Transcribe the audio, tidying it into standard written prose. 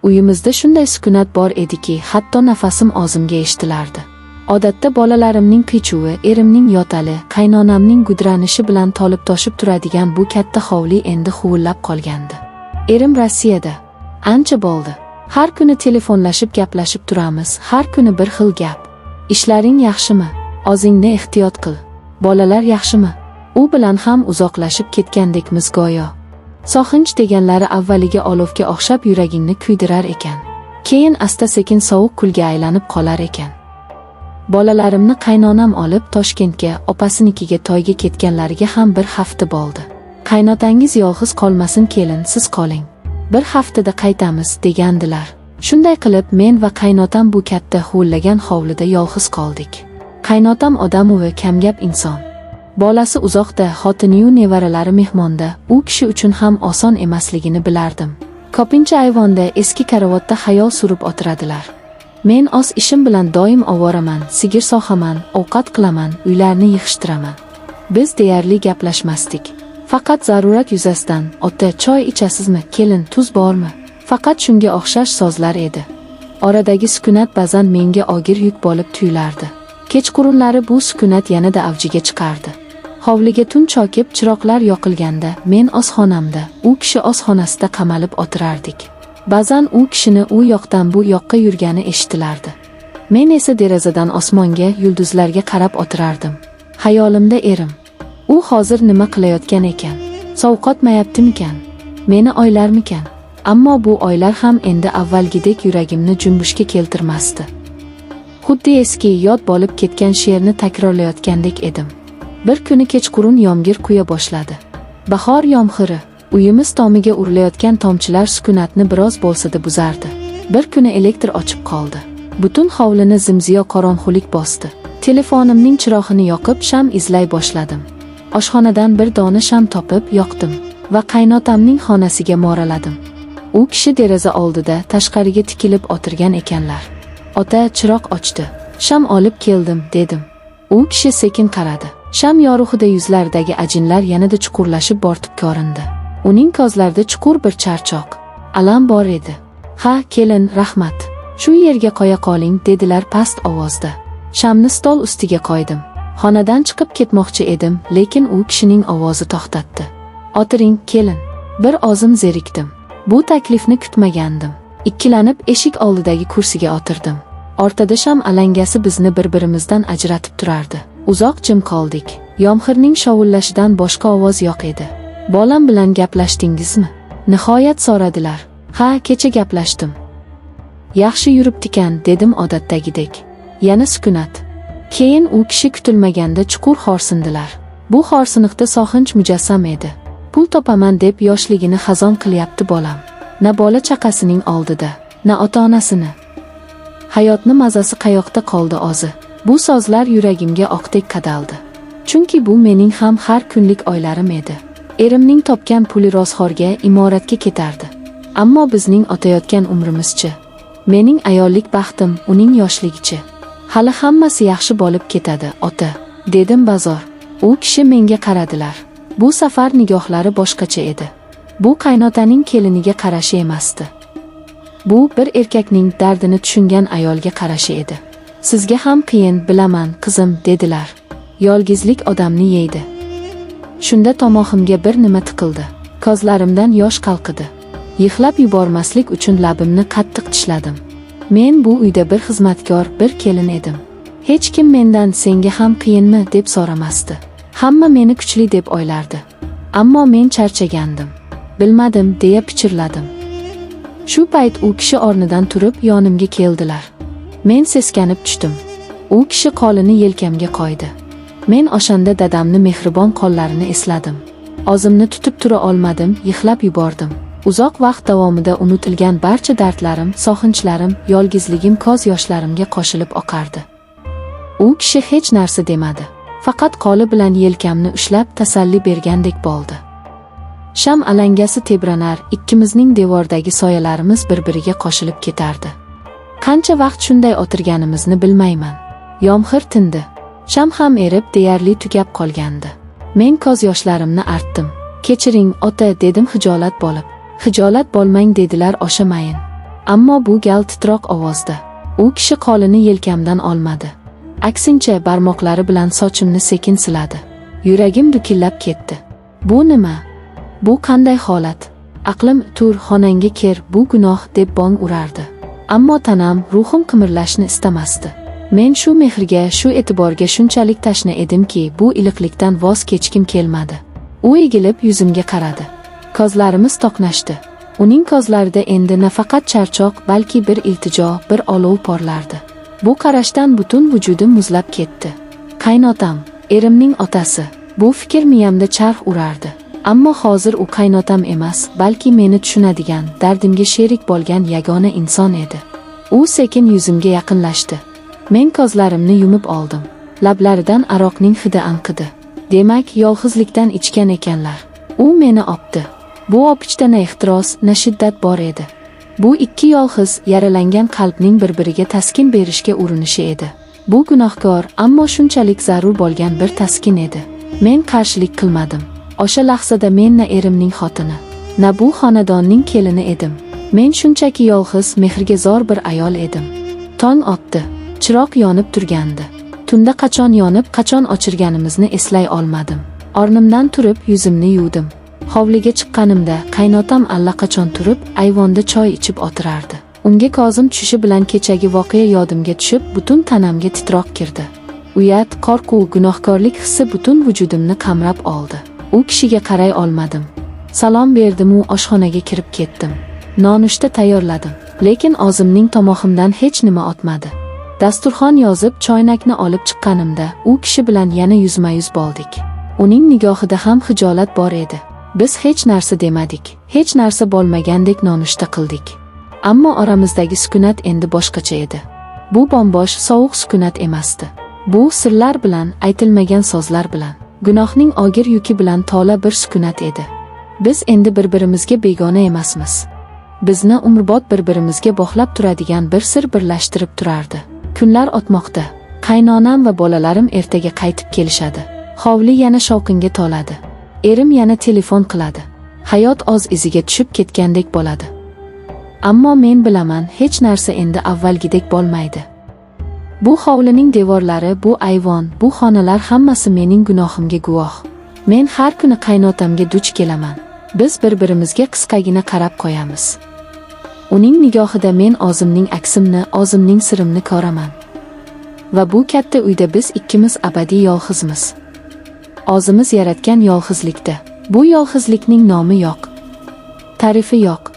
Uyimizda shunday sukunat bor ediki, hatto nafasim og'zimga eshitilardi. Odatda bolalarimning qichuvi, erimning yotali, qaynonamning gudranishi bilan tolib-toshib turadigan bu katta hovli endi huvillab qolgandi. Erim Rossiyada. Ancha bo'ldi. Har kuni telefonlashib gaplashib turamiz, har kuni bir xil gap. Ishlaring yaxshimi? O'zingni ehtiyot qil. Bolalar yaxshimi? U bilan ham uzoqlashib ketgandekmiz go'yo. Soxinch deganlari avvaliga olovga o'xshab yuragingni kuydirar ekan. Keyin asta-sekin sovuq kulga aylanib qolar ekan. Bolalarimni qaynonam olib Toshkentga, opasinikiga to'yga ketganlariga ham bir hafta bo'ldi. Qaynotangiz yolg'iz qolmasin, kelin, siz qoling. Bir haftada qaytamiz degandilar. Shunday qilib men va qaynotam bu katta huvillagan hovlida yolg'iz qoldik. Qaynotam odamovi, kamgap inson. Bolasi uzoqda, xotiniyu nevaralari mehmonda, u kishi uchun ham oson emasligini bilardim. Ko'pincha ayvonda eski karavotda xayol surib o'tiradilar. Men o'z ishim bilan doim ovoraman, sigir so'haman, ovqat qilaman, uylarni yig'ishtiraman. Biz deyarli gaplashmasdik. Faqat zarurat yuzasidan, ota choy ichasizmi, kelin, tuz bormi? Faqat shunga o'xshash so'zlar edi. Oradagi sukunat ba'zan menga og'ir yuk bo'lib tuyulardi. Kechqurunlari bu sukunat yanada avjiga chiqardi. Hovliga tun chokib, chiroqlar yoqilganda, men o'z xonamda, u kishi o'z xonasida qamalib o'tirardik. Ba'zan u kishini u yoqdan bu yoqqa yurgani eshitilardi. Men esa derazadan osmonga, yulduzlarga qarab o'tirardim. Xayolimda erim. U hozir nima qilayotgan ekan? Sovqotmayaptimikan? Meni oylarmikan? Ammo bu oylar ham endi avvalgidek yuragimni junbushga keltirmasdi. Xuddi eski yod bo'lib ketgan she'rni takrorlayotgandek edim. Bir kuni kechqurun yomg'ir quya boshladi. Bahor yomg'iri, uyimiz tomiga urilayotgan tomchilar sukunatni biroz bo'lsa-da buzardi. Bir kuni elektr o'chib qoldi. Butun hovlini zimziyo qorong'ulik bosdi. Telefonimning chirog'ini yoqib sham izlay boshladim. Oshxonadan bir dona sham topib yoqdim va qaynotamning xonasiga moraladim. U kishi deraza oldida tashqariga tikilib o'tirgan ekanlar. Ota chiroq ochdi. Sham olib keldim, dedim. U kishi sekin qaradi. Sham yorug'ida yuzlaridagi ajinlar yanada chuqurlashib bortib ko'rindi. Uning ko'zlarida chuqur bir charchoq, alam bor edi. Ha, kelin, rahmat. Shu yerga qo'ya qoling, dedilar past ovozda. Shamni stol ustiga qo'ydim. Xonadan chiqib ketmoqchi edim, lekin u kishining ovozi to'xtatdi. O'tiring, kelin. Bir ozim zerikdim. Bu taklifni kutmagandim. Ikkilanib eshik oldidagi kursiga o'tirdim. Ortada sham alangasi bizni bir-birimizdan ajratib turardi. Uzoq jim qoldik. Yomg'irning shovullashidan boshqa ovoz yo'q edi. Bolam bilan gaplashdingizmi? Nihoyat so'radilar. Ha, kecha gaplashdim. Yaxshi yuribdikan, dedim odatdagidek. Yana sukunat. Keyin u kishi kutilmaganda chuqur xo'rsindilar. Bu xo'rsiniqda soxinch mujassam edi. Pul topaman deb yoshligini xazon qilyapti bolam. Na bola chaqasining oldida, na ota-onasini. Hayotni mazasi qayoqda qoldi o'zi? Bu so'zlar yuragimga oqdek qadaldi. Chunki bu mening ham har kunlik oylarim edi. Erimning topgan puli rozxorga, imoratga ketardi. Ammo bizning o'tayotgan umrimizchi? Mening ayollik baxtim, uning yoshligichi? Hali hammasi yaxshi bo'lib ketadi, ota, dedim bazor. U kishi menga qaradilar. Bu safar nigohlari boshqacha edi. Bu qaynotaning keliniga qarashi emasdi. Bu bir erkakning dardini tushungan ayolga qarashi edi. Sizga ham qiyin, bilaman, qizim, dedilar. Yolg'izlik odamni yeydi. Shunda tomog'imga bir nima tiqildi. Ko'zlarimdan yosh qalqidi. Yig'lab yubormaslik uchun labimni qattiq tishladim. Men bu uyda bir xizmatkor, bir kelin edim. Hech kim mendan senga ham qiyinmi deb so'ramasdi. Hamma meni kuchli deb o'ylardi. Ammo men charchagandim. Bilmadim, deya pichirladim. Shu payt u kishi o'rnidan turib yonimga keldilar. Men seskanib tushdim. U kishi qo'lini yelkamga qo'ydi. Men o'shanda dadamni mehribon qo'llarini esladim. O'zimni tutib tura olmadim, yig'lab yubordim. Uzoq vaqt davomida unutilgan barcha dardlarim, so'xinchlarim, yolg'izligim ko'z yoshlarimga qo'shilib oqardi. U kishi hech narsa demadi. Faqat qo'li bilan yelkamni ushlab tasalli bergandek bo'ldi. Sham alangasi tebranar, ikkimizning devordagi soyalarimiz bir-biriga qo'shilib ketardi. Qancha vaqt shunday o'tirganimizni bilmayman. Yomg'ir tindi. Sham ham erib deyarli tugab qolgandi. Men ko'z yoshlarimni artdim. Kechiring, ota, dedim hijolat bo'lib. Hijolat bo'lmang, dedilar, o'shamayin. Ammo bu gal titroq ovozda. U kishi qo'lini yelkamdan olmadi. Aksincha barmoqlari bilan sochimni sekin siladi. Yuragim dukillab ketdi. Bu nima? Bu qanday holat? Aqlim tur, xonangga kir, bu gunoh deb bong urardi. Ammo tanam, ruhim qimirlashni istamasdi. Men shu mehrga, shu e'tiborga shunchalik tashna edimki, bu iliqlikdan voz kechkim kelmadi. U egilib yuzimga qaradi. Ko'zlarimiz to'qnashdi. Uning ko'zlarida endi nafaqat charchoq, balki bir iltijo, bir olov porlardi. Bu qarashdan butun vujudim muzlab ketdi. Qaynotam, erimning otasi. Bu fikr miyamda charx urardi. Ammo hozir u qaynotam emas, balki meni tushunadigan, dardimga sherik bo'lgan yagona inson edi. U sekin yuzimga yaqinlashdi. Men ko'zlarimni yumib oldim. Lablaridan aroqning hidi anqidi. Demak, yolg'izlikdan ichgan ekanlar. U meni opdi. Bu opichda na ehtiros, na shiddat bor edi. Bu ikki yolg'iz, yaralangan qalbning bir-biriga taskin berishga urinishi edi. Bu gunohkor, ammo shunchalik zarur bo'lgan bir taskin edi. Men qarshilik qilmadim. O'sha lahzada men na erimning xotini, na bu xonadonning kelini edim. Men shunchaki yolg'iz, mehrga zor bir ayol edim. Tong otdi. Chiroq yonib turgandi. Tunda qachon yonib, qachon o'chirganimizni eslay olmadim. O'rnimdan turib, yuzimni yuvdim. Hovliga chiqqanimda qaynotam allaqachon turib, ayvonda choy ichib o'tirardi. Unga ko'zim tushishi bilan kechagi voqea yodimga tushib, butun tanamga titroq kirdi. Uyat, qo'rquv, gunohkorlik hissi butun vujudimni qamrab oldi. U kishiga qaray olmadim. Salom berdim-u oshxonaga kirib ketdim. Nonushta tayyorladim, lekin og'zimning tomog'imdan hech nima o'tmadi. Dasturxon yozib, choynakni olib chiqqanimda, u kishi bilan yana yuzma-yuz bo'ldik. Uning nigohida ham hijolat bor edi. Biz hech narsa demadik, hech narsa bo'lmagandek nonushta qildik. Ammo oramizdagi sukunat endi boshqacha edi. Bu bombosh, sovuq sukunat emasdi. Bu sirlar bilan, aytilmagan so'zlar bilan, gunohning og'ir yuki bilan to'la bir sukunat edi. Biz endi bir-birimizga begona emasmiz. Bizni umrbod bir-birimizga bog'lab turadigan bir sir birlashtirib turardi. Kunlar o'tmoqda. Qaynonam va bolalarim ertaga qaytib kelishadi. Hovli yana shovqinga to'ladi. Erim yana telefon qiladi. Hayot o'z iziga tushib ketgandek bo'ladi. Ammo men bilaman, hech narsa endi avvalgidek bo'lmaydi. Bu hovlining devorlari, bu ayvon, bu xonalar hammasi mening gunohimga guvoh. Men har kuni qaynotamga duch kelaman. Biz bir-birimizga qisqagina qarab qo'yamiz. Uning nigohida men o'zimning aksimni, o'zimning sirimni ko'raman. Va bu katta uyda biz ikkimiz abadiy yolg'izmiz. O'zimiz yaratgan yolg'izlikda. Bu yolg'izlikning nomi yo'q. Ta'rifi yo'q.